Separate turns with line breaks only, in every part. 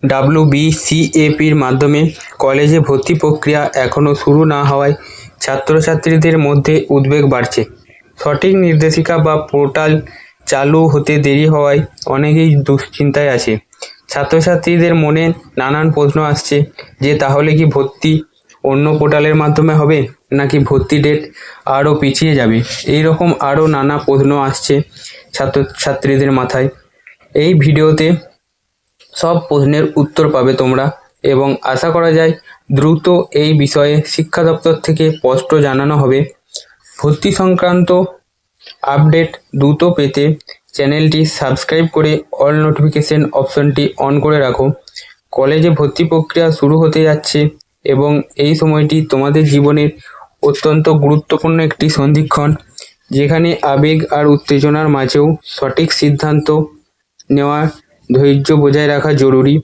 ডাব্লিউবিসিএপির মাধ্যমে কলেজে ভর্তি প্রক্রিয়া এখনও শুরু না হওয়ায় ছাত্রছাত্রীদের মধ্যে উদ্বেগ বাড়ছে। সঠিক নির্দেশিকা বা পোর্টাল চালু হতে দেরি হওয়ায় অনেকেই দুশ্চিন্তায় আছে। ছাত্রছাত্রীদের মনে নানান প্রশ্ন আসছে যে তাহলে কি ভর্তি অন্য পোর্টালের মাধ্যমে হবে, নাকি ভর্তি ডেট আরও পিছিয়ে যাবে। এই রকম আরও নানা প্রশ্ন আসছে ছাত্রছাত্রীদের মাথায়। এই ভিডিওতে সব প্রশ্নের উত্তর পাবে তোমরা, এবং আশা করা যায় দ্রুত এই বিষয়ে শিক্ষা দপ্তর থেকে স্পষ্ট জানানো হবে। ভর্তি সংক্রান্ত আপডেট দ্রুত পেতে চ্যানেলটি সাবস্ক্রাইব করে অল নোটিফিকেশন অপশনটি অন করে রাখো। কলেজে ভর্তি প্রক্রিয়া শুরু হতে যাচ্ছে এবং এই সময়টি তোমাদের জীবনের অত্যন্ত গুরুত্বপূর্ণ একটি সন্ধিক্ষণ, যেখানে আবেগ আর উত্তেজনার মাঝেও সঠিক সিদ্ধান্ত নেওয়া, ধৈর্য বজায় রাখা জরুরি।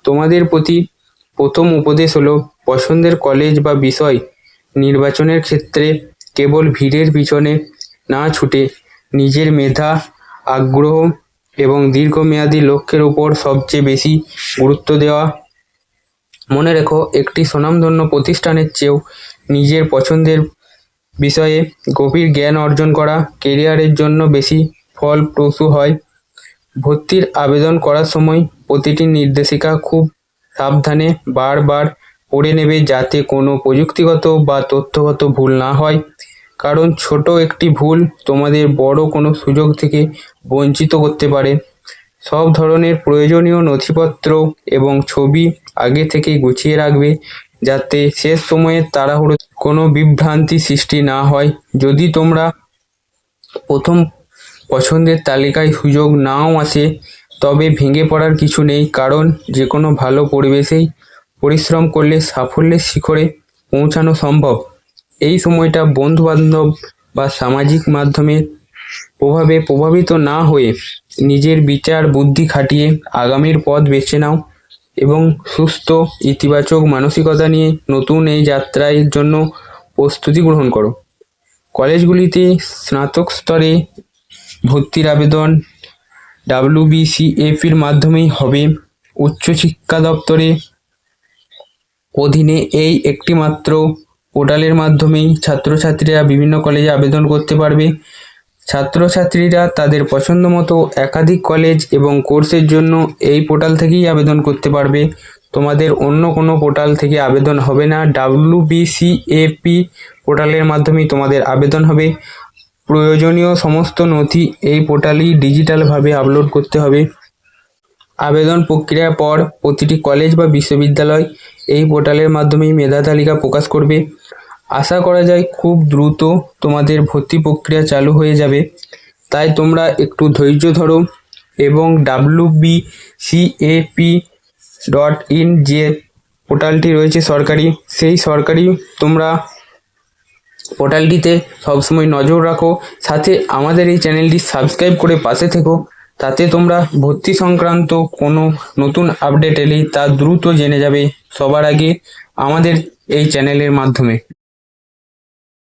তোমাদের প্রতি প্রথম উপদেশ হলো, পছন্দের কলেজ বা বিষয় নির্বাচনের ক্ষেত্রে কেবল ভিড়ের পিছনে না ছুটে নিজের মেধা, আগ্রহ এবং দীর্ঘমেয়াদী লক্ষ্যের উপর সবচেয়ে বেশি গুরুত্ব দেওয়া। মনে রেখো, একটি স্বনামধন্য প্রতিষ্ঠানের চেয়েও নিজের পছন্দের বিষয়ে গভীর জ্ঞান অর্জন করা কেরিয়ারের জন্য বেশি ফলপ্রসূ হয়। ভর্তির আবেদন করার সময় প্রতিটি নির্দেশিকা খুব সাবধানে বারবার পড়ে নেবে, যাতে কোনো প্রযুক্তিগত বা তথ্যগত ভুল না হয়, কারণ ছোট একটি ভুল তোমাদের বড় কোনো সুযোগ থেকে বঞ্চিত করতে পারে। সব ধরনের প্রয়োজনীয় নথিপত্র এবং ছবি আগে থেকেই গুছিয়ে রাখবে, যাতে শেষ সময়ে তাড়াহুড়ো কোনো বিভ্রান্তি সৃষ্টি না হয়। যদি তোমরা প্রথম পছন্দের তালিকায় সুযোগ নাও আসে, তবে ভেঙে পড়ার কিছু নেই, কারণ যে কোনো ভালো পরিবেশেই পরিশ্রম করলে সাফল্যের শিখরে পৌঁছানো সম্ভব। এই সময়টা বন্ধুবান্ধব বা সামাজিক মাধ্যমের প্রভাবে প্রভাবিত না হয়ে নিজের বিচার বুদ্ধি খাটিয়ে আগামীর পথ বেছে নাও এবং সুস্থ ইতিবাচক মানসিকতা নিয়ে নতুন এই যাত্রার জন্য প্রস্তুতি গ্রহণ করো। কলেজগুলিতে স্নাতক স্তরে ভর্তির আবেদন ডাব্লিউবিসিএপির মাধ্যমেই হবে। উচ্চশিক্ষা দপ্তরের অধীনে এই একটি মাত্র পোর্টালের মাধ্যমেই ছাত্রছাত্রীরা বিভিন্ন কলেজে আবেদন করতে পারবে। ছাত্রছাত্রীরা তাদের পছন্দ মতো একাধিক কলেজ এবং কোর্সের জন্য এই পোর্টাল থেকেই আবেদন করতে পারবে। তোমাদের অন্য কোনো পোর্টাল থেকে আবেদন হবে না। ডাব্লিউবিসিএপি পোর্টালের মাধ্যমেই তোমাদের আবেদন হবে। প্রয়োজনীয় সমস্ত নথি এই পোর্টালেই ডিজিটালভাবে আপলোড করতে হবে। আবেদন প্রক্রিয়ার পর প্রতিটি কলেজ বা বিশ্ববিদ্যালয় এই পোর্টালের মাধ্যমেই মেধা তালিকা প্রকাশ করবে। আশা করা যায় খুব দ্রুত তোমাদের ভর্তি প্রক্রিয়া চালু হয়ে যাবে, তাই তোমরা একটু ধৈর্য ধরো এবং wbcap.in যে পোর্টালটি রয়েছে সরকারি, সেই সরকারি তোমরা পোর্টালটিতে সবসময় নজর রাখো। সাথে আমাদের এই চ্যানেলটি সাবস্ক্রাইব করে পাশে থেকো, তাতে তোমরা ভর্তি সংক্রান্ত কোনো নতুন আপডেট এলেই তা দ্রুত জেনে যাবে সবার আগে আমাদের এই চ্যানেলের মাধ্যমে।